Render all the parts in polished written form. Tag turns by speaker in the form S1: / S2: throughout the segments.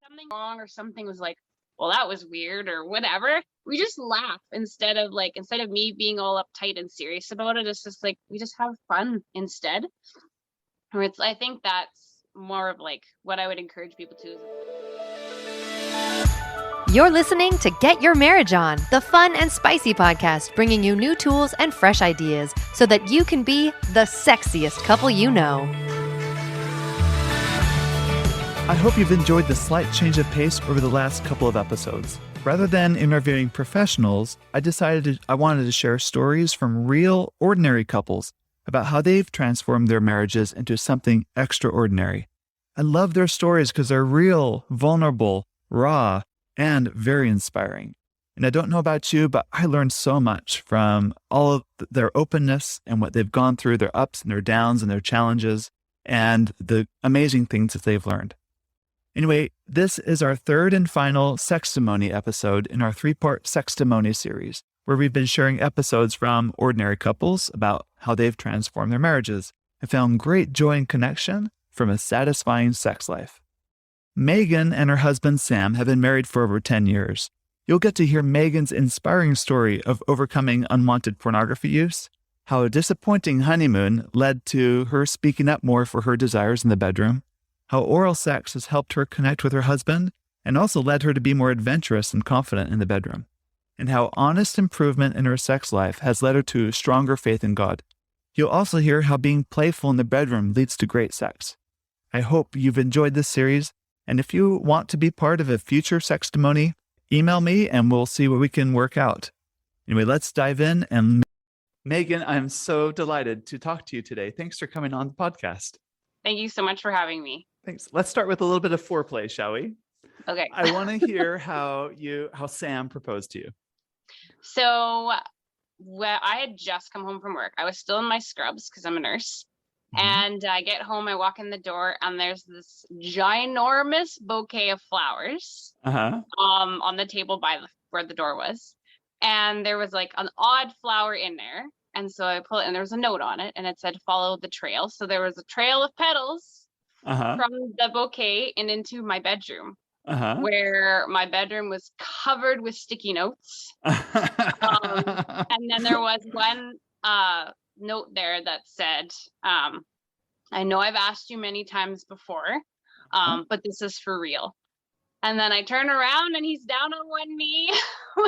S1: something wrong or something was like, well, that was weird or whatever, we just laugh instead of me being all uptight and serious about it. It's just like we just have fun instead. Or I think that's more of like what I would encourage people to.
S2: You're listening to Get Your Marriage On, the fun and spicy podcast bringing you new tools and fresh ideas so that you can be the sexiest couple you know.
S3: I hope you've enjoyed the slight change of pace over the last couple of episodes. Rather than interviewing professionals, I wanted to share stories from real, ordinary couples about how they've transformed their marriages into something extraordinary. I love their stories because they're real, vulnerable, raw, and very inspiring. And I don't know about you, but I learned so much from all of their openness and what they've gone through, their ups and their downs and their challenges, and the amazing things that they've learned. Anyway, this is our third and final Sextimony episode in our 3-part Sextimony series, where we've been sharing episodes from ordinary couples about how they've transformed their marriages and found great joy and connection from a satisfying sex life. Maegan and her husband Sam have been married for over 10 years. You'll get to hear Maegan's inspiring story of overcoming unwanted pornography use, how a disappointing honeymoon led to her speaking up more for her desires in the bedroom, how oral sex has helped her connect with her husband and also led her to be more adventurous and confident in the bedroom, and how honest improvement in her sex life has led her to stronger faith in God. You'll also hear how being playful in the bedroom leads to great sex. I hope you've enjoyed this series, and if you want to be part of a future Sextimony, email me and we'll see what we can work out. Anyway, let's dive in. And Maegan, I'm so delighted to talk to you today. Thanks for coming on the podcast.
S1: Thank you so much for having me.
S3: Thanks. Let's start with a little bit of foreplay, shall we?
S1: Okay.
S3: I want to hear how Sam proposed to you.
S1: So I had just come home from work. I was still in my scrubs because I'm a nurse. Mm-hmm. And I get home, I walk in the door, and there's this ginormous bouquet of flowers on the table where the door was. And there was like an odd flower in there. And so I pull it, and there was a note on it, and it said, follow the trail. So there was a trail of petals from the bouquet and into my bedroom, where my bedroom was covered with sticky notes. And then there was one note there that said, I know I've asked you many times before, but this is for real. And then I turn around, and he's down on one knee.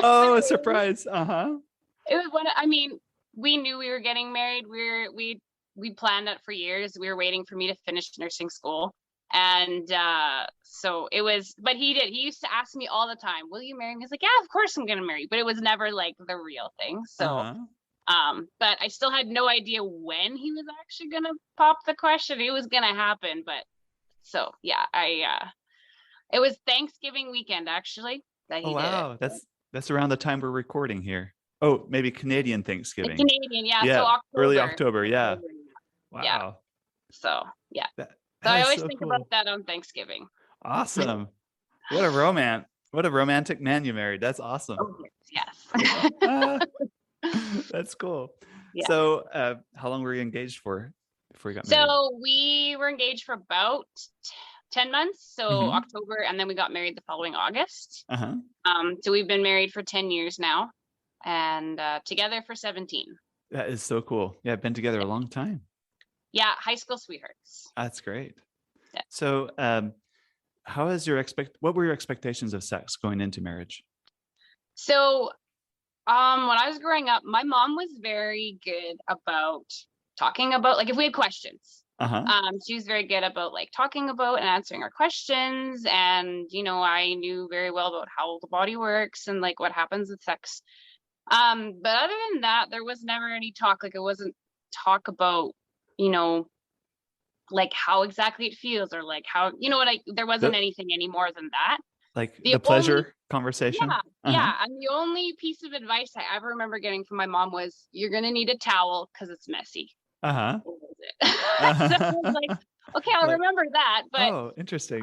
S3: Oh, a surprise.
S1: It was we knew we were getting married. We planned it for years. We were waiting for me to finish nursing school. And so it was, but he used to ask me all the time, will you marry me? He's like, yeah, of course I'm going to marry you. But it was never like the real thing. So, but I still had no idea when he was actually going to pop the question. It was going to happen. But so, yeah, it was Thanksgiving weekend, actually.
S3: Oh, wow. That's around the time we're recording here. Oh, maybe Canadian Thanksgiving.
S1: Canadian, yeah.
S3: Yeah,
S1: So October.
S3: Early October, yeah. Wow.
S1: Yeah. So, yeah. So I always think about that on Thanksgiving.
S3: Awesome. What a romance. What a romantic man you married. That's awesome.
S1: Oh, yes.
S3: That's cool.
S1: Yeah.
S3: So how long were you engaged for before you got married?
S1: So we were engaged for about 10 months. So October, and then we got married the following August. So we've been married for 10 years now, and together for 17.
S3: That is so cool. Yeah, I've been together a long time.
S1: Yeah, high school sweethearts.
S3: That's great.
S1: Yeah.
S3: So what were your expectations of sex going into marriage?
S1: So when I was growing up, my mom was very good about talking about, like, if we had questions. She was very good about like talking about and answering our questions. And, I knew very well about how the body works and like what happens with sex. But other than that, there was never any talk. Like, it wasn't talk about, like how exactly it feels, or like how, there wasn't anything any more than that.
S3: Like the pleasure conversation?
S1: Yeah. And the only piece of advice I ever remember getting from my mom was, you're going to need a towel because it's messy. So I was like, okay, I'll remember that. But
S3: oh, interesting.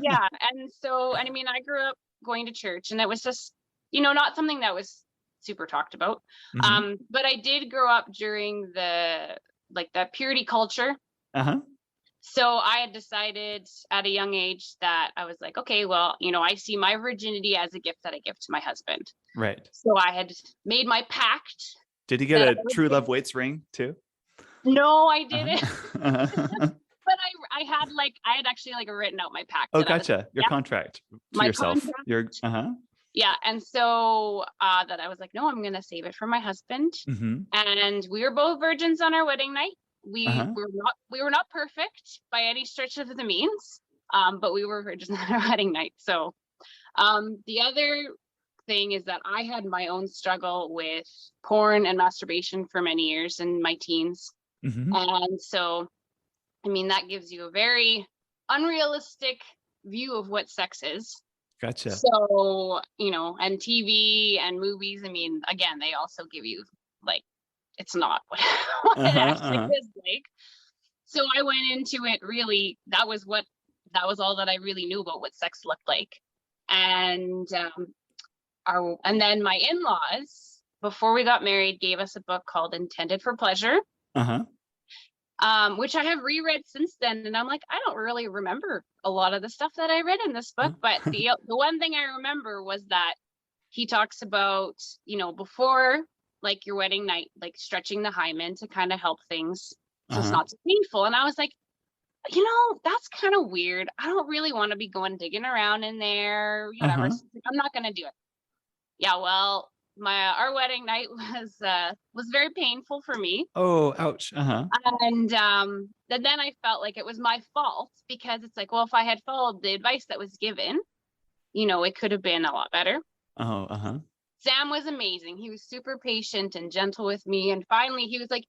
S1: Yeah. And so, I grew up going to church, and it was just, not something that was super talked about. But I did grow up during the purity culture. So I had decided at a young age that I was like, okay, well, I see my virginity as a gift that I give to my husband.
S3: Right.
S1: So I had made my pact.
S3: Did he get
S1: that
S3: a
S1: I would
S3: true
S1: give-
S3: love waits ring too?
S1: No, I didn't.
S3: Uh-huh.
S1: But I had actually written out my pact.
S3: Oh,
S1: that I was,
S3: gotcha. Your
S1: yeah,
S3: contract to
S1: my
S3: yourself.
S1: contract.
S3: Uh-huh.
S1: Yeah. And so that I was like, no, I'm going to save it for my husband.
S3: Mm-hmm.
S1: And we were both virgins on our wedding night.
S3: Uh-huh.
S1: We were not perfect by any stretch of the means. But we were virgins on our wedding night. So the other thing is that I had my own struggle with porn and masturbation for many years in my teens.
S3: Mm-hmm.
S1: And so, that gives you a very unrealistic view of what sex is.
S3: Gotcha.
S1: So, and TV and movies, again, they also give you it's not what it actually is like. So I went into it really, that was all that I really knew about what sex looked like. And then my in-laws, before we got married, gave us a book called Intended for Pleasure.
S3: Uh-huh.
S1: Which I have reread since then, and I'm like, I don't really remember a lot of the stuff that I read in this book, but the one thing I remember was that he talks about, before your wedding night, stretching the hymen to kind of help things so it's not so painful. And I was like, that's kind of weird. I don't really want to be going digging around in there, whatever. So I'm not going to do it. Yeah, well, our wedding night was very painful for me.
S3: Oh, ouch.
S1: And then I felt like it was my fault, because it's like, well, if I had followed the advice that was given, it could have been a lot better. Sam was amazing. He was super patient and gentle with me. And finally he was like,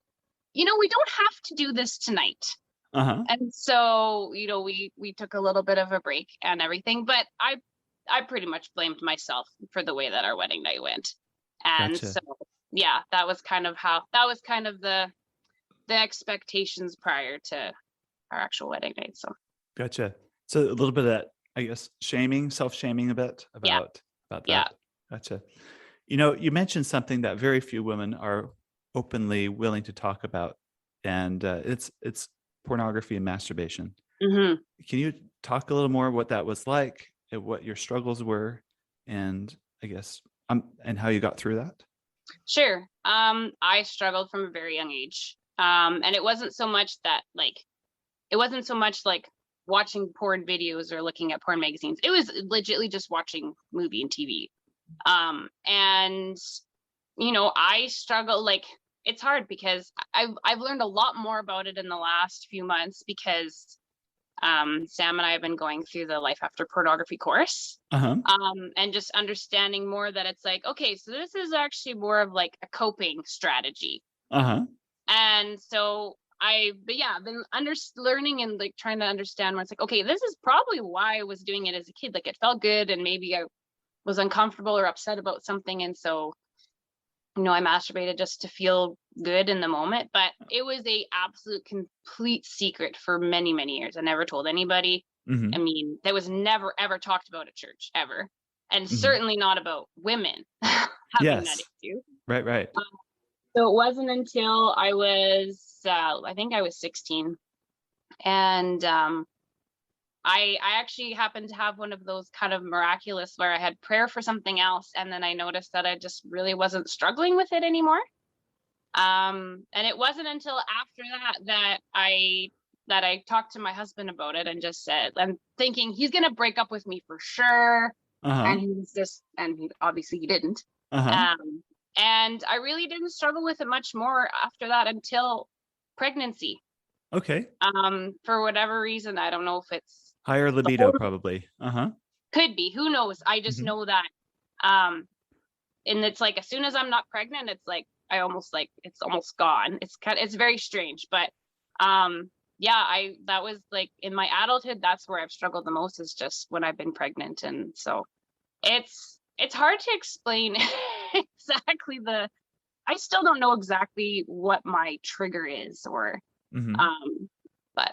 S1: we don't have to do this tonight. And so, we took a little bit of a break and everything, but I pretty much blamed myself for the way that our wedding night went. And
S3: Gotcha.
S1: so, yeah, that was kind of the expectations prior to our actual wedding night. So
S3: Gotcha. So a little bit of that, I guess, self-shaming a bit about that.
S1: Yeah.
S3: Gotcha. You mentioned something that very few women are openly willing to talk about, and it's pornography and masturbation.
S1: Mm-hmm.
S3: Can you talk a little more what that was like, and what your struggles were, and I guess and how you got through that?
S1: Sure. I struggled from a very young age. And it wasn't so much like watching porn videos or looking at porn magazines. It was legitimately just watching movie and TV. And I struggle, it's hard because I've learned a lot more about it in the last few months, because Sam and I have been going through the Life After Pornography course, and just understanding more that it's like, okay, so this is actually more of a coping strategy. And so I've been learning and trying to understand where it's like, okay, this is probably why I was doing it as a kid. It felt good, and maybe I was uncomfortable or upset about something, and so I masturbated just to feel good in the moment. But it was a absolute complete secret for many, many years. I never told anybody. That was never ever talked about at church ever, and certainly not about women having that issue.
S3: Right.
S1: So it wasn't until I was I think I was 16, and I actually happened to have one of those kind of miraculous where I had prayer for something else, and then I noticed that I just really wasn't struggling with it anymore. And it wasn't until after that I talked to my husband about it, and just said, I'm thinking he's gonna break up with me for sure. And he obviously he didn't. And I really didn't struggle with it much more after that until pregnancy.
S3: Okay.
S1: For whatever reason, I don't know if it's
S3: higher libido, probably.
S1: Could be. Who knows? I just know that. And it's as soon as I'm not pregnant, it's it's almost gone. It's very strange, but that was in my adulthood, that's where I've struggled the most, is just when I've been pregnant. And so it's hard to explain exactly I still don't know exactly what my trigger is, or but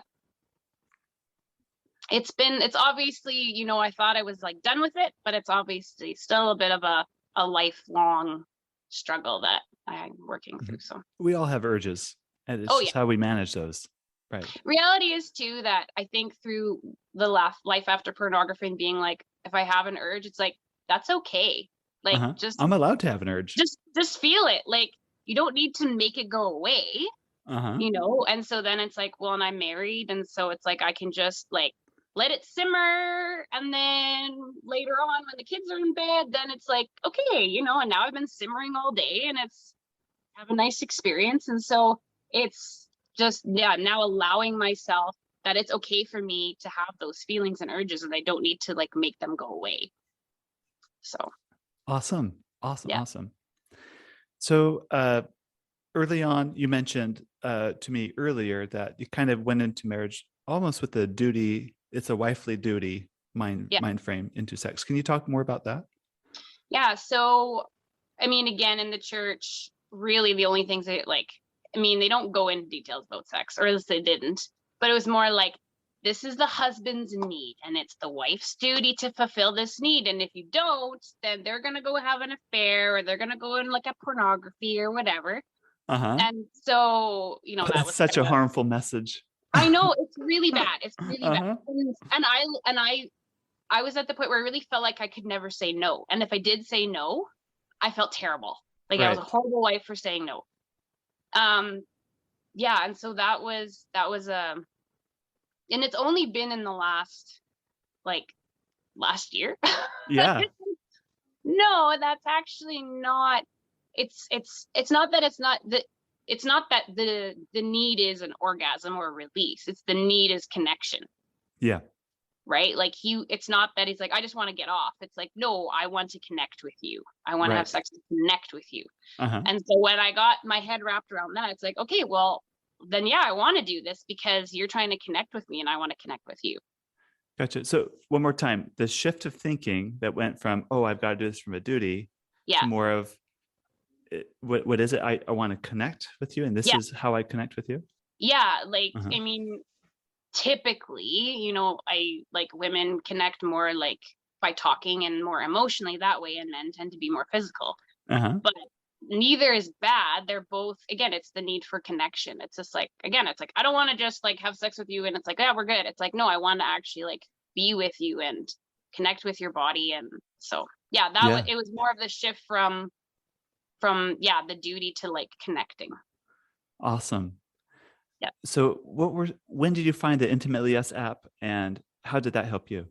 S1: it's obviously, I thought I was done with it, but it's obviously still a bit of a lifelong struggle that I'm working through. So
S3: we all have urges, and it's just how we manage those. Right.
S1: Reality is too that I think through the life after pornography and being like, if I have an urge, it's like, that's okay. Like,
S3: I'm allowed to have an urge.
S1: just feel it. Like, you don't need to make it go away, And so then it's like, well, and I'm married. And so it's like, I can just like, let it simmer. And then later on when the kids are in bed, then it's like, okay, and now I've been simmering all day and have a nice experience. And so it's just, now allowing myself that it's okay for me to have those feelings and urges and I don't need to like make them go away. So.
S3: Awesome. So early on, you mentioned to me earlier that you kind of went into marriage almost with a duty. It's a wifely duty mind frame into sex. Can you talk more about that?
S1: Yeah. So, I mean, again, in the church, really the only things they don't go into details about sex, or at least they didn't, but it was more like, this is the husband's need and it's the wife's duty to fulfill this need. And if you don't, then they're going to go have an affair or they're going to go and look at pornography or whatever. And so, that
S3: that's
S1: was
S3: such a harmful message.
S1: I know, it's really bad. It's really bad. And I was at the point where I really felt like I could never say no. And if I did say no, I felt terrible. Like I was a horrible wife for saying no. And so that was and it's only been in the last year.
S3: Yeah.
S1: No, that's actually not. It's not that it's not that the need is an orgasm or release. It's the need is connection.
S3: Yeah.
S1: Right? Like it's not that he's like, I just want to get off. It's like, no, I want to connect with you. I want to have sex to connect with you. And so when I got my head wrapped around that, it's like, okay, well, then I want to do this because you're trying to connect with me and I want to connect with you.
S3: Gotcha. So one more time, the shift of thinking that went from, oh, I've got to do this from a duty to more of, what is it? I want to connect with you and this is how I connect with you.
S1: Yeah. Like, I mean, typically, I like women connect more like by talking and more emotionally that way, and men tend to be more physical. But neither is bad. They're both, again, it's the need for connection. It's just like, again, it's like, I don't want to just like have sex with you and it's like, yeah, we're good. It's like, no, I want to actually like be with you and connect with your body. And so it was more of the shift from the duty to like connecting.
S3: Awesome.
S1: Yeah.
S3: So when did you find the Intimately Us app and how did that help you?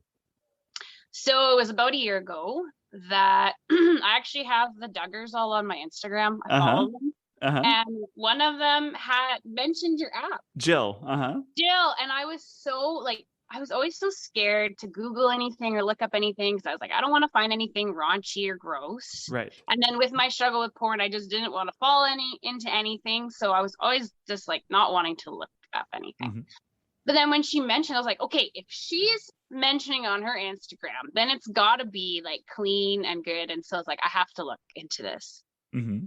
S1: So it was about a year ago that I actually have the Duggars all on my Instagram. I follow them. And one of them had mentioned your app.
S3: Jill.
S1: Jill. And I was so like, I was always so scared to Google anything or look up anything because I was like, I don't want to find anything raunchy or gross.
S3: Right.
S1: And then with my struggle with porn, I just didn't want to fall into anything. So I was always just like not wanting to look up anything. But then when she mentioned, I was like, okay, if she's mentioning on her Instagram, then it's got to be like clean and good. And so I was like, I have to look into this.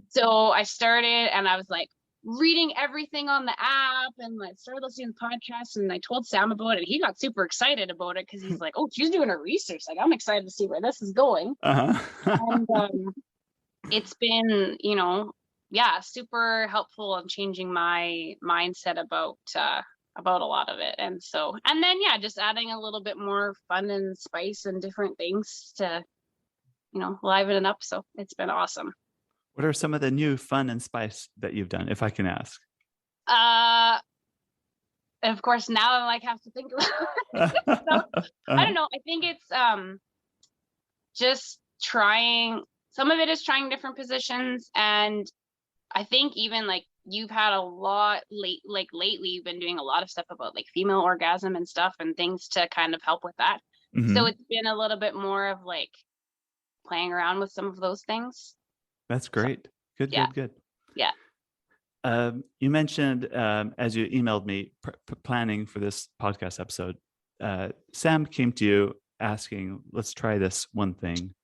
S1: So I started and I was like reading everything on the app and like started listening to podcasts, and I told Sam about it. He got super excited about it because he's like, oh, she's doing her research. Like, I'm excited to see where this is going. And it's been, super helpful in changing my mindset about a lot of it. And so, and then, just adding a little bit more fun and spice and different things to, liven it up. So it's been awesome.
S3: What are some of the new fun and spice that you've done, if I can ask?
S1: And of course, now I like have to think about it. So, I don't know. I think it's just trying. Some of it is trying different positions, and I think even like you've had a lot lately, you've been doing a lot of stuff about like female orgasm and stuff and things to kind of help with that. So it's been a little bit more of like playing around with some of those things.
S3: That's great. So, good.
S1: Yeah.
S3: You mentioned as you emailed me planning for this podcast episode, Sam came to you asking, let's try this one thing.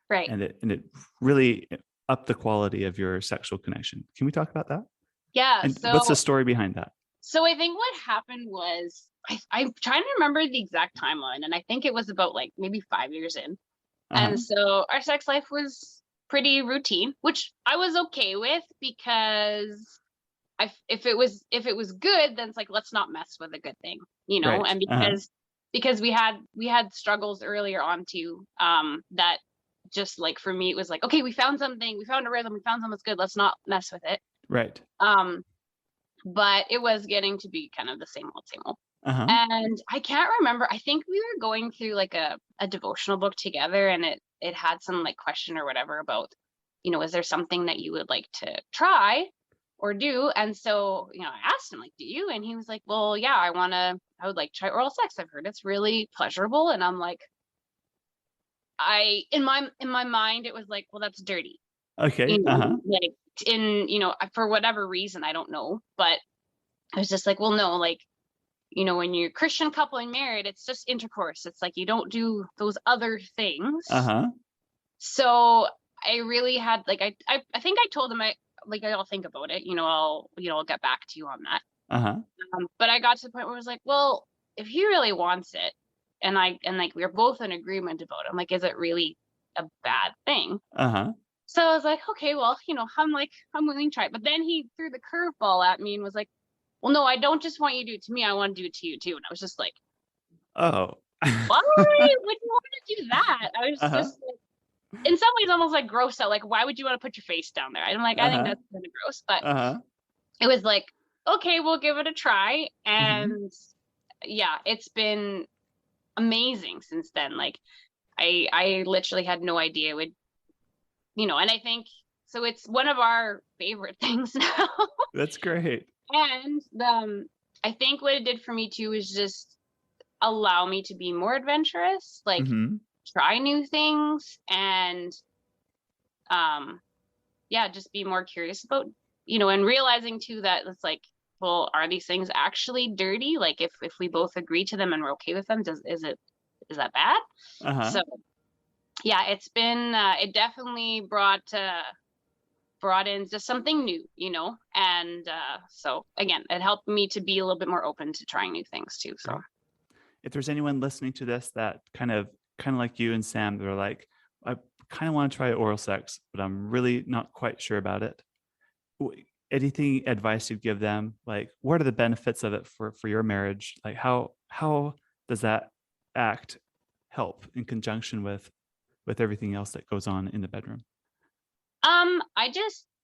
S1: Right.
S3: And it really upped the quality of your sexual connection. Can we talk about that?
S1: Yeah.
S3: And
S1: so
S3: what's the story behind that?
S1: So I think what happened was I'm trying to remember the exact timeline, and I think it was about like maybe 5 years in. And so our sex life was pretty routine, which I was okay with because if it was good, then it's like, let's not mess with a good thing, you know.
S3: Right.
S1: And because we had struggles earlier on too, that just like for me it was like, okay, we found something, we found a rhythm, we found something that's good, let's not mess with it.
S3: Right.
S1: But it was getting to be kind of the same old.
S3: Uh-huh.
S1: And I can't remember, I think we were going through like a devotional book together, and it had some like question or whatever about, you know, is there something that you would like to try or do? And so, you know, I asked him like, do you? And he was like, well, yeah, I would like to try oral sex. I've heard it's really pleasurable. And I'm like, in my mind, it was like, well, that's dirty.
S3: Okay.
S1: You know,
S3: Uh-huh.
S1: like you know, for whatever reason, I don't know, but I was just like, well, no, like, you know, when you're a Christian couple and married, it's just intercourse. It's like, you don't do those other things.
S3: Uh-huh.
S1: So I really had like, I think I told him I'll think about it, you know, I'll get back to you on that.
S3: Uh-huh.
S1: But I got to the point where I was like, well, if he really wants it, and like we were both in agreement about it, I'm like, is it really a bad thing?
S3: Uh-huh.
S1: So I was like, okay, well, you know, I'm willing to try it. But then he threw the curveball at me and was like, well, no, I don't just want you to do it to me, I want to do it to you too. And I was just like,
S3: Oh.
S1: why would you want to do that? I was
S3: Uh-huh.
S1: just like, in some ways almost like grossed out. Like, why would you want to put your face down there? I'm like, I think
S3: Uh-huh.
S1: that's kind of gross. But
S3: Uh-huh.
S1: it was like, okay, we'll give it a try.
S3: Mm-hmm.
S1: And yeah, it's been amazing since then. Like I literally had no idea it would, you know, and I think so it's one of our favorite things now.
S3: That's great.
S1: And I think what it did for me too is just allow me to be more adventurous, like
S3: Mm-hmm.
S1: try new things, and yeah, just be more curious about, you know, and realizing too that it's like, well, are these things actually dirty? Like if we both agree to them and we're okay with them, is that bad?
S3: Uh-huh.
S1: So yeah, it's been it definitely brought in just something new, you know, and so again, it helped me to be a little bit more open to trying new things too. So
S3: If there's anyone listening to this that kind of like you and Sam, they're like, I kind of want to try oral sex, but I'm really not quite sure about it. Anything advice you'd give them? Like, what are the benefits of it for your marriage? Like, how does that act help in conjunction with everything else that goes on in the bedroom?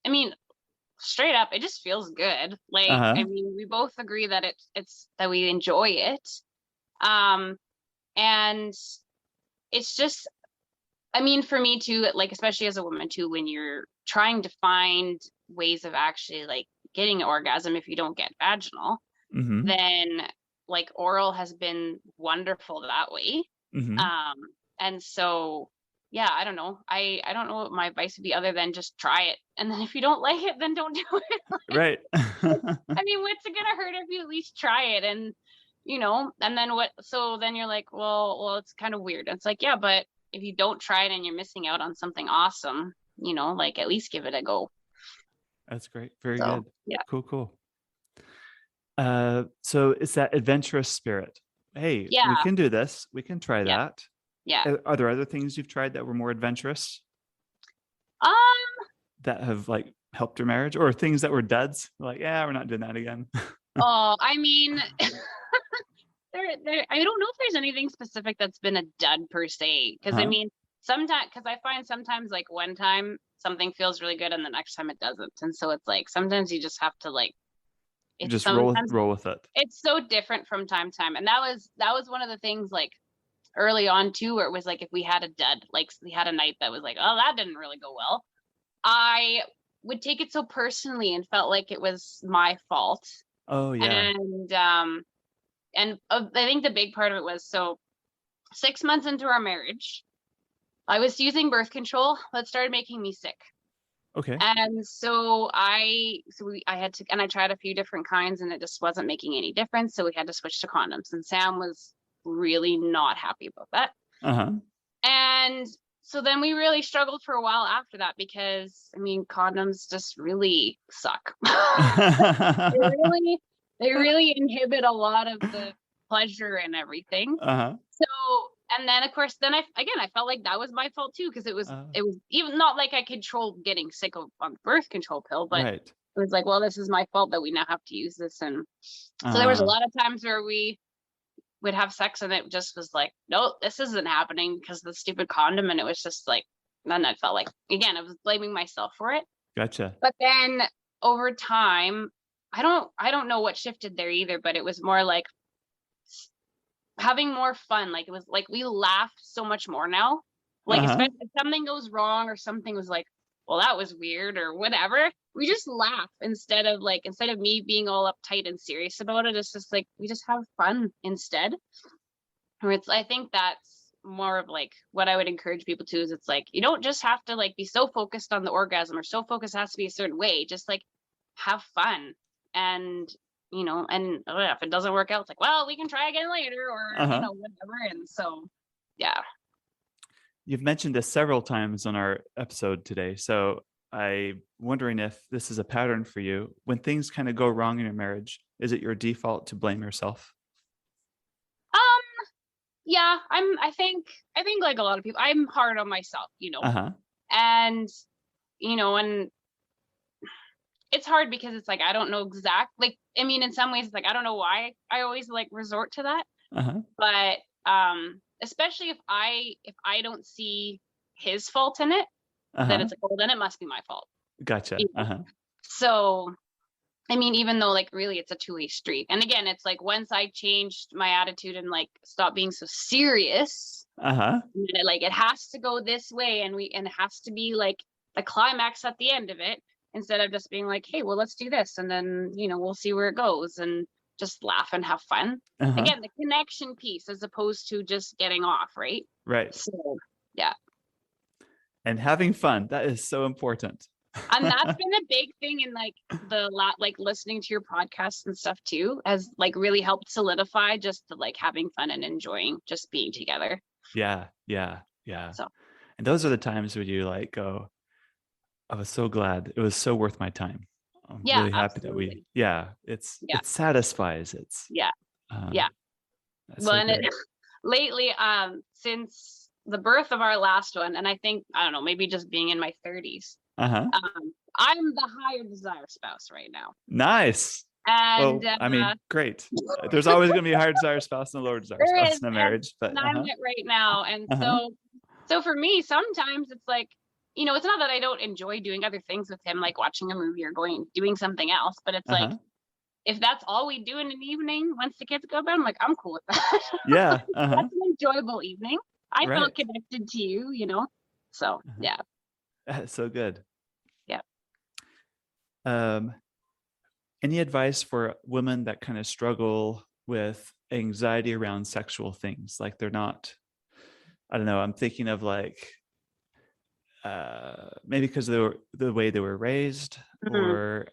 S1: I mean, straight up, it just feels good. Like,
S3: Uh-huh.
S1: I mean, we both agree that it's that we enjoy it. And it's just, I mean, for me too, like, especially as a woman too, when you're trying to find ways of actually like getting an orgasm, if you don't get vaginal,
S3: Mm-hmm.
S1: then like oral has been wonderful that way.
S3: Mm-hmm.
S1: And so, yeah, I don't know. I don't know what my advice would be other than just try it. And then if you don't like it, then don't do it.
S3: Right.
S1: I mean, what's it gonna hurt if you at least try it? And you know, and then what? So then you're like, well, it's kind of weird. It's like, yeah, but if you don't try it and you're missing out on something awesome, you know, like at least give it a go.
S3: That's great. Very
S1: So,
S3: good.
S1: yeah.
S3: Cool. So it's that adventurous spirit. Hey,
S1: Yeah.
S3: we can do this. We can try
S1: Yeah.
S3: that.
S1: Yeah.
S3: Are there other things you've tried that were more adventurous that have like helped your marriage, or things that were duds? Like, yeah, we're not doing that again.
S1: Oh, I mean, I don't know if there's anything specific that's been a dud per se. Because I mean, sometimes, because I find sometimes like one time something feels really good and the next time it doesn't. And so it's like sometimes you just have to like,
S3: You just roll with it.
S1: It's so different from time to time. And that was one of the things like early on too, where it was like if we had a dud, like we had a night that was like, oh, that didn't really go well, I would take it so personally and felt like it was my fault.
S3: Oh yeah.
S1: And I think the big part of it was, so 6 months into our marriage, I was using birth control that started making me sick.
S3: Okay.
S1: And so I had to, and I tried a few different kinds and it just wasn't making any difference. So we had to switch to condoms, and Sam was really not happy about that.
S3: Uh-huh.
S1: And so then we really struggled for a while after that, because I mean, condoms just really suck. They really inhibit a lot of the pleasure and everything.
S3: Uh-huh.
S1: So, and then of course, then I felt like that was my fault too, because it was even not like I controlled getting sick on the birth control pill, but
S3: right.
S1: it was like, well, this is my fault that we now have to use this. And so there was a
S3: Uh,
S1: lot of times where we would have sex and it just was like, no, this isn't happening because of the stupid condom. And it was just like, then I felt like, again, I was blaming myself for it.
S3: gotcha.
S1: But then over time, I don't know what shifted there either, but it was more like having more fun. Like it was like we laugh so much more now. Like
S3: Uh-huh.
S1: especially if something goes wrong or something was like, well, that was weird or whatever. We just laugh instead of me being all uptight and serious about it. It's just like we just have fun instead. Or I think that's more of like what I would encourage people to is it's like you don't just have to like be so focused on the orgasm or so focused it has to be a certain way. Just like have fun and if it doesn't work out, it's like, well, we can try again later or
S3: Uh-huh.
S1: whatever. And so yeah.
S3: You've mentioned this several times on our episode today. So I'm wondering if this is a pattern for you. When things kind of go wrong in your marriage, is it your default to blame yourself?
S1: Yeah, I think like a lot of people, I'm hard on myself,
S3: Uh-huh.
S1: and and it's hard because it's like I don't know like I mean in some ways it's like I don't know why I always like resort to that,
S3: Uh-huh.
S1: but especially if I don't see his fault in it, then
S3: Uh-huh.
S1: it's like, well, then it must be my fault.
S3: Gotcha. Uh-huh.
S1: So I mean, even though like really it's a two-way street. And again, it's like once I changed my attitude and like stopped being so serious,
S3: Uh-huh.
S1: like it has to go this way and it has to be like the climax at the end of it instead of just being like, hey, well, let's do this and then, we'll see where it goes and just laugh and have fun.
S3: Uh-huh.
S1: Again, the connection piece as opposed to just getting off, right?
S3: Right.
S1: So, yeah.
S3: And having fun, that is so important.
S1: And that's been a big thing in like like listening to your podcast and stuff too has like really helped solidify just the like having fun and enjoying just being together.
S3: Yeah.
S1: So
S3: And those are the times where you like go, I was so glad. It was so worth my time. I'm
S1: yeah,
S3: really happy
S1: absolutely.
S3: it
S1: Yeah.
S3: satisfies.
S1: Yeah.
S3: Um,
S1: Yeah.
S3: that's
S1: Well,
S3: so
S1: and
S3: great.
S1: lately, since the birth of our last one, and I think, I don't know, maybe just being in my 30s,
S3: Uh-huh.
S1: I'm the higher desire spouse right now.
S3: Nice.
S1: And
S3: Well, I mean, great. There's always going to be a higher desire spouse and a lower desire
S1: there
S3: spouse
S1: is,
S3: in a marriage, but
S1: and I'm it right now. And
S3: uh-huh.
S1: so for me, sometimes it's like, it's not that I don't enjoy doing other things with him, like watching a movie or doing something else, but it's like,
S3: Uh-huh.
S1: if that's all we do in an evening, once the kids go to bed, I'm like, I'm cool with that.
S3: Yeah. Uh-huh.
S1: That's an enjoyable evening. I
S3: Right.
S1: felt connected to you. So yeah.
S3: That's so good.
S1: Yeah.
S3: Any advice for women that kind of struggle with anxiety around sexual things? Like they're not, I don't know, I'm thinking of like maybe because of the way they were raised or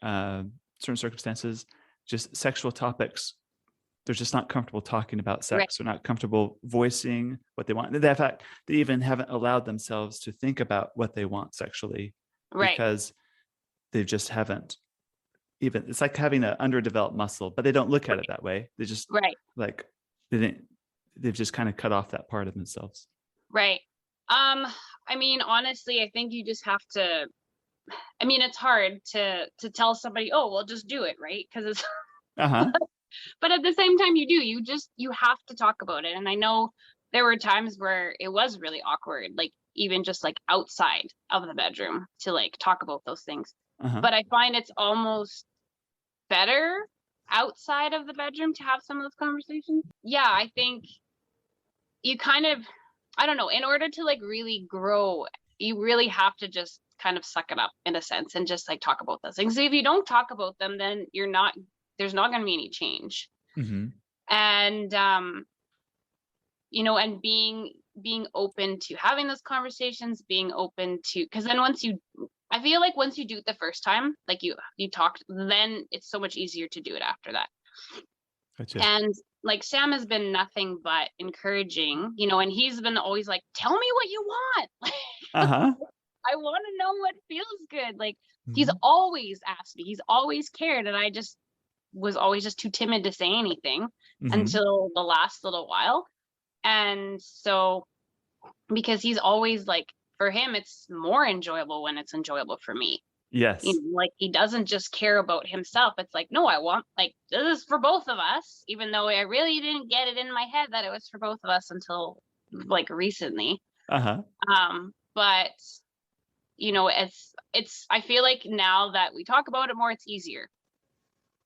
S3: certain circumstances, just sexual topics. They're just not comfortable talking about sex.
S1: Right.
S3: They're not comfortable voicing what they want. In fact, they even haven't allowed themselves to think about what they want sexually because they just haven't even, it's like having an underdeveloped muscle, but they don't look at it that way. They just like, they've just kind of cut off that part of themselves.
S1: Right. I mean, honestly, I think you just have to, I mean, it's hard to tell somebody, oh, well, just do it, right? Because it's, but at the same time, you have to talk about it. And I know there were times where it was really awkward, like even just like outside of the bedroom to like talk about those things. But I find it's almost better outside of the bedroom to have some of those conversations. Yeah, I think you kind of, I don't know, in order to like really grow, you really have to just kind of suck it up in a sense and just like talk about those things. So if you don't talk about them, then there's not going to be any change. And and being open to having those conversations, being open to, because then I feel like once you do it the first time, like you talked, then it's so much easier to do it after that. Gotcha. And like Sam has been nothing but encouraging, and he's been always like, tell me what you want. I want to know what feels good. Like he's always asked me, he's always cared. And I just was always just too timid to say anything until the last little while. And so, because he's always like, for him, it's more enjoyable when it's enjoyable for me.
S3: Yes.
S1: Like he doesn't just care about himself. It's like, no, I want, like, this is for both of us, even though I really didn't get it in my head that it was for both of us until like recently.
S3: Uh-huh.
S1: But it's I feel like now that we talk about it more, it's easier.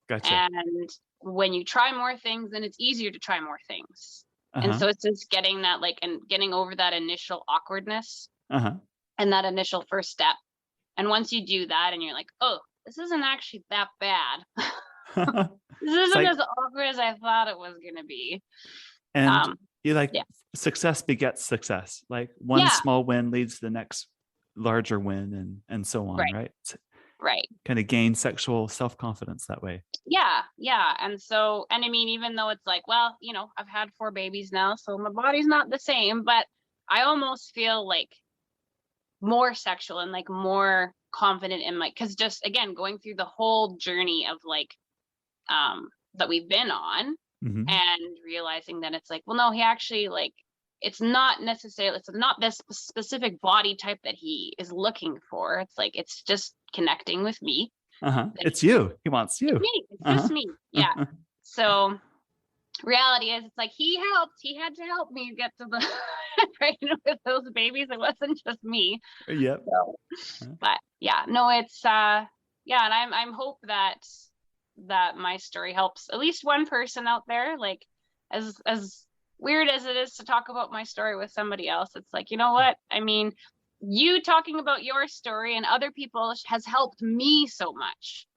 S3: Gotcha.
S1: And when you try more things, then it's easier to try more things. And
S3: Uh-huh.
S1: so it's just getting that, like, and getting over that initial awkwardness
S3: Uh-huh.
S1: and that initial first step. And once you do that and you're like, oh, this isn't actually that bad. This
S3: It's
S1: isn't
S3: like,
S1: as awkward as I thought it was going to be.
S3: and you like
S1: Yeah.
S3: success begets success. Like one
S1: Yeah.
S3: small win leads to the next larger win and so on, right?
S1: Right.
S3: Kind of gain sexual self-confidence that way.
S1: Yeah. And so, and I mean, even though it's like, well, I've had 4 babies now, so my body's not the same, but I almost feel like more sexual and like more confident in, like, because just again going through the whole journey of like that we've been on,
S3: Mm-hmm.
S1: and realizing that it's like, well, no, he actually, like, it's not this specific body type that he is looking for. It's like, it's just connecting with me.
S3: It's you. He wants you.
S1: It's just me. Yeah. So reality is, it's like he had to help me get to the pregnant with those babies. It wasn't just me.
S3: Yep.
S1: So, but yeah, no, it's and I'm hope that my story helps at least one person out there. Like, as weird as it is to talk about my story with somebody else, it's like, you know what? I mean, you talking about your story and other people has helped me so much.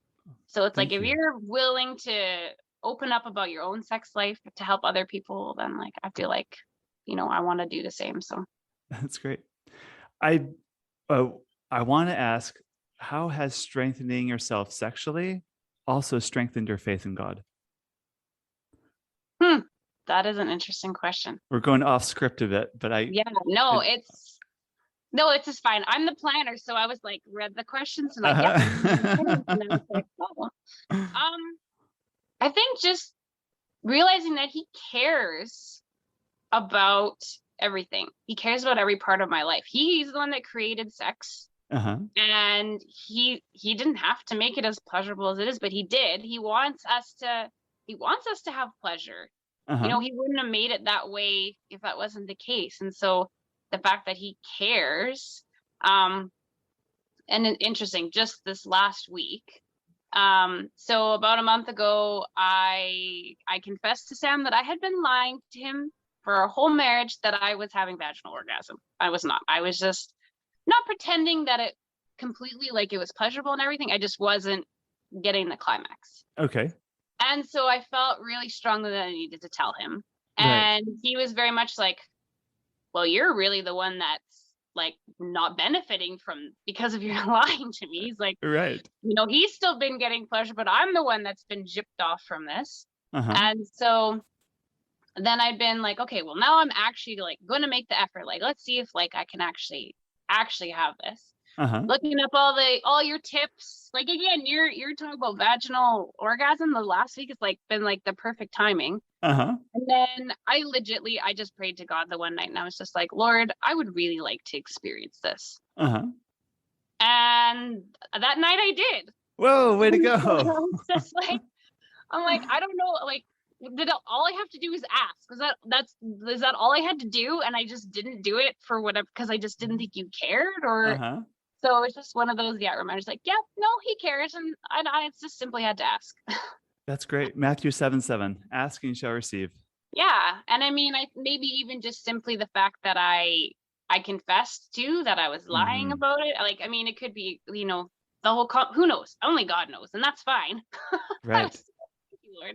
S1: So it's like, if you're willing to open up about your own sex life to help other people, then like, I feel like, I want to do the same. So
S3: that's great. I want to ask, how has strengthening yourself sexually also strengthened your faith in God?
S1: That is an interesting question.
S3: We're going off script a bit, but
S1: it's just fine. I'm the planner, so I was like, read the questions and like, I think just realizing that he cares about everything. He cares about every part of my life. He's the one that created sex. And he didn't have to make it as pleasurable as it is, but he did. He wants us to have pleasure. He wouldn't have made it that way if that wasn't the case. And so the fact that he cares, and interesting, just this last week, so about a month ago, I confessed to Sam that I had been lying to him for a whole marriage that I was having vaginal orgasm. I was not. I was just not pretending that it completely, like, it was pleasurable and everything. I just wasn't getting the climax.
S3: Okay.
S1: And so I felt really strongly that I needed to tell him. And he was very much like, well, you're really the one that's like not benefiting from because of your lying to me. He's like,
S3: right.
S1: He's still been getting pleasure, but I'm the one that's been gypped off from this. And so then I'd been like, okay, well, now I'm actually like going to make the effort. Like, let's see if like I can actually have this. Looking up all your tips. Like, again, you're talking about vaginal orgasm. The last week has like been like the perfect timing. And then I just prayed to God the one night, and I was just like, Lord, I would really like to experience this. And that night I did.
S3: Whoa, way to go.
S1: Just like, I'm like, I don't know, like, all I have to do is ask. Is that all I had to do? And I just didn't do it for whatever, because I just didn't think you cared, or so it's just one of those reminders, like, yeah, no, he cares, and I just simply had to ask.
S3: That's great. Matthew 7:7, ask and you shall receive. Yeah.
S1: And I mean, maybe even just simply the fact that I confessed to that I was lying about it. Like, I mean, it could be, the whole, who knows? Only God knows. And that's fine.
S3: Right.
S1: Lord,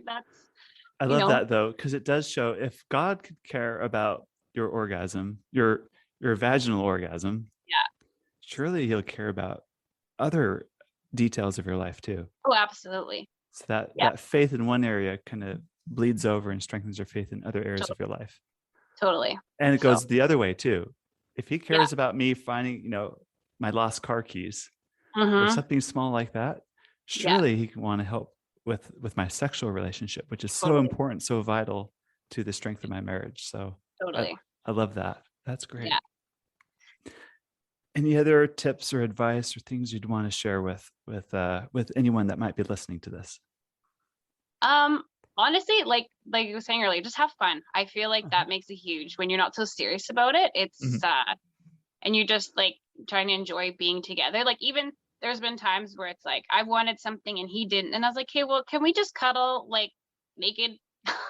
S3: I love that though, because it does show if God could care about your orgasm, your vaginal orgasm, surely he'll care about other details of your life too.
S1: Oh, absolutely.
S3: So that faith in one area kind of bleeds over and strengthens your faith in other areas of your life.
S1: Totally.
S3: And it goes the other way too. If he cares about me finding, my lost car keys or something small like that, surely he can want to help with my sexual relationship, which is so important, so vital to the strength of my marriage. So totally. I love that. That's great. Yeah. Any other tips or advice or things you'd want to share with anyone that might be listening to this?
S1: Honestly, like you were saying earlier, just have fun. I feel like that makes a huge, when you're not so serious about it, it's and you just like trying to enjoy being together. Like even there's been times where it's like I wanted something and he didn't, and I was like, hey, well, can we just cuddle like naked?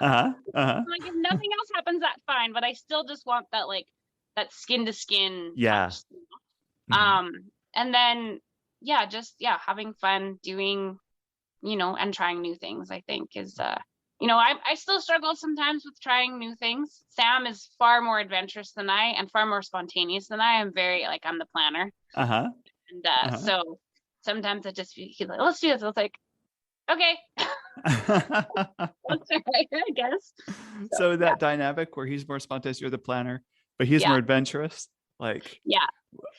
S1: Like if nothing else happens, that's fine. But I still just want that like that skin to skin touch. And then having fun doing, and trying new things, I think is I still struggle sometimes with trying new things. Sam is far more adventurous than I and far more spontaneous than I am. Very like I'm the planner. And so sometimes he's like, let's do this. I was like, okay. That's right, I guess.
S3: So that dynamic where he's more spontaneous, you're the planner, but he's more adventurous. Like,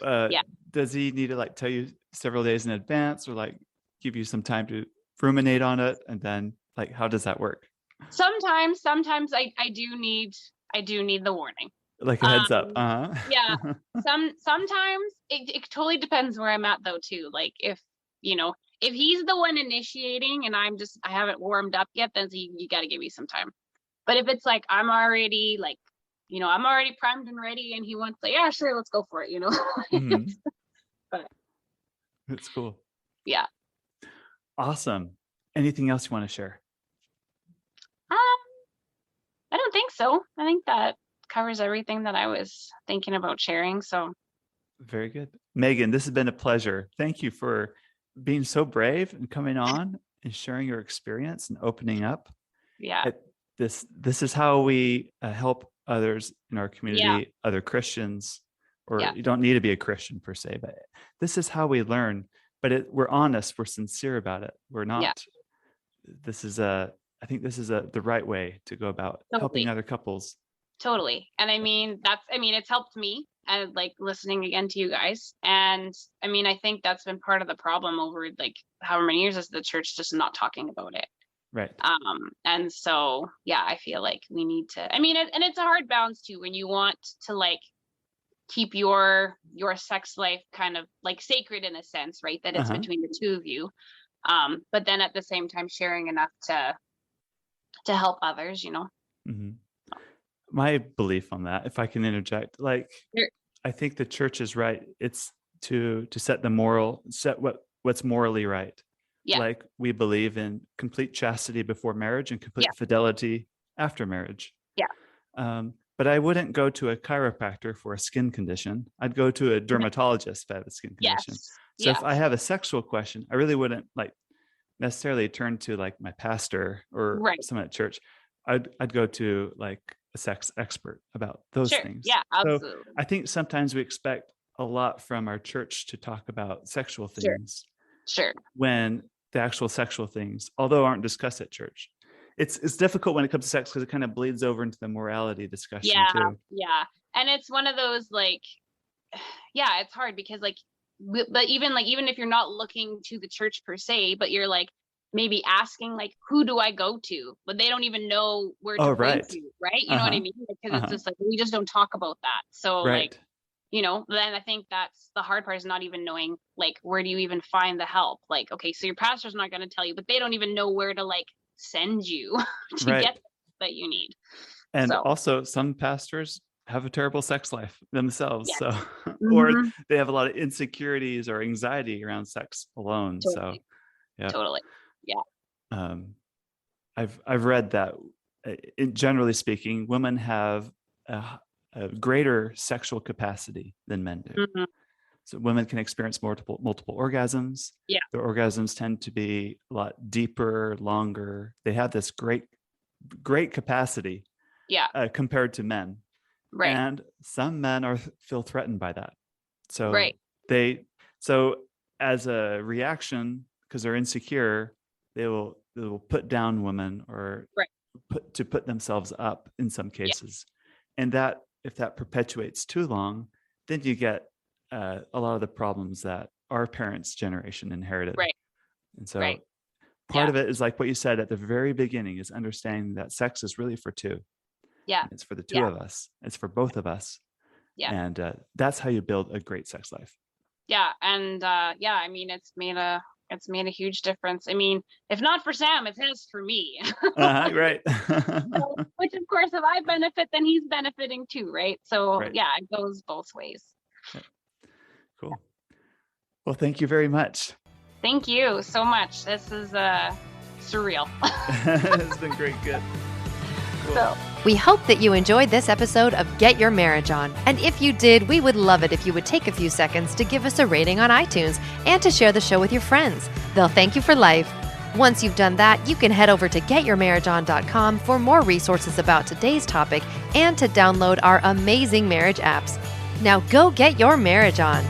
S3: does he need to like tell you several days in advance or like give you some time to ruminate on it? And then like, how does that work?
S1: Sometimes I do need the warning.
S3: Like a heads up.
S1: Yeah. Sometimes it totally depends where I'm at though too. Like if he's the one initiating and I haven't warmed up yet, then you got to give me some time. But if it's like I'm already like, I'm already primed and ready and he wants like, yeah, sure, let's go for it, But
S3: that's cool.
S1: Yeah.
S3: Awesome. Anything else you want to share?
S1: I don't think so. I think that covers everything that I was thinking about sharing. So
S3: very good. Maegan, this has been a pleasure. Thank you for being so brave and coming on and sharing your experience and opening up.
S1: Yeah.
S3: This is how we help others in our community, other Christians, or you don't need to be a Christian per se, but this is how we learn. But we're honest, we're sincere about it. We're not, I think this is the right way to go about helping other couples.
S1: Totally. And it's helped me and like listening again to you guys. And I think that's been part of the problem over like however many years is the church just not talking about it.
S3: Right.
S1: And so, I feel like we need to, and it's a hard balance too, when you want to like keep your sex life kind of like sacred in a sense, right? That it's between the two of you. But then at the same time, sharing enough to help others,
S3: My belief on that, if I can interject, like,
S1: sure.
S3: I think the church is right. It's to set what's morally right.
S1: Yeah.
S3: Like we believe in complete chastity before marriage and complete fidelity after marriage.
S1: Yeah.
S3: But I wouldn't go to a chiropractor for a skin condition. I'd go to a dermatologist if I have a skin condition. So if I have a sexual question, I really wouldn't like necessarily turn to like my pastor or someone at church. I'd go to like a sex expert about those things.
S1: Yeah, absolutely.
S3: So I think sometimes we expect a lot from our church to talk about sexual things.
S1: Sure.
S3: When the actual sexual things, although aren't discussed at church. It's difficult when it comes to sex because it kind of bleeds over into the morality discussion too.
S1: Yeah. And it's one of those like, it's hard because like, but even if you're not looking to the church per se, but you're like maybe asking like, who do I go to? But they don't even know where to go to, right? You know what I mean? Because it's just like, we just don't talk about that. So like, then I think that's the hard part is not even knowing like, where do you even find the help? Like, okay, so your pastor's not going to tell you, but they don't even know where to like send you to get that you need.
S3: And also some pastors have a terrible sex life themselves. So, or they have a lot of insecurities or anxiety around sex alone.
S1: Totally.
S3: So
S1: totally. Yeah.
S3: I've read that generally speaking, women have a greater sexual capacity than men do. So women can experience multiple orgasms. Yeah. Their orgasms tend to be a lot deeper, longer. They have this great capacity. Yeah. Compared to men. Right. And some men feel threatened by that. So so as a reaction, because they're insecure, they will put down women or put themselves up in some cases. Yeah. And that if that perpetuates too long, then you get a lot of the problems that our parents' generation inherited. Right. And so part of it is like what you said at the very beginning is understanding that sex is really for two. Yeah. And it's for the two of us. It's for both of us. Yeah. And that's how you build a great sex life.
S1: Yeah. And I mean, it's made a huge difference. I mean, if not for Sam, it has for me.
S3: Right.
S1: So, which of course, if I benefit, then he's benefiting too, right? So
S3: Right.
S1: yeah, it goes both ways.
S3: Cool. Well, thank you very much.
S1: Thank you so much. This is surreal.
S3: It's been great. Good. Cool.
S1: So,
S2: We hope that you enjoyed this episode of Get Your Marriage On. And if you did, we would love it if you would take a few seconds to give us a rating on iTunes and to share the show with your friends. They'll thank you for life. Once you've done that, you can head over to getyourmarriageon.com for more resources about today's topic and to download our amazing marriage apps. Now go get your marriage on.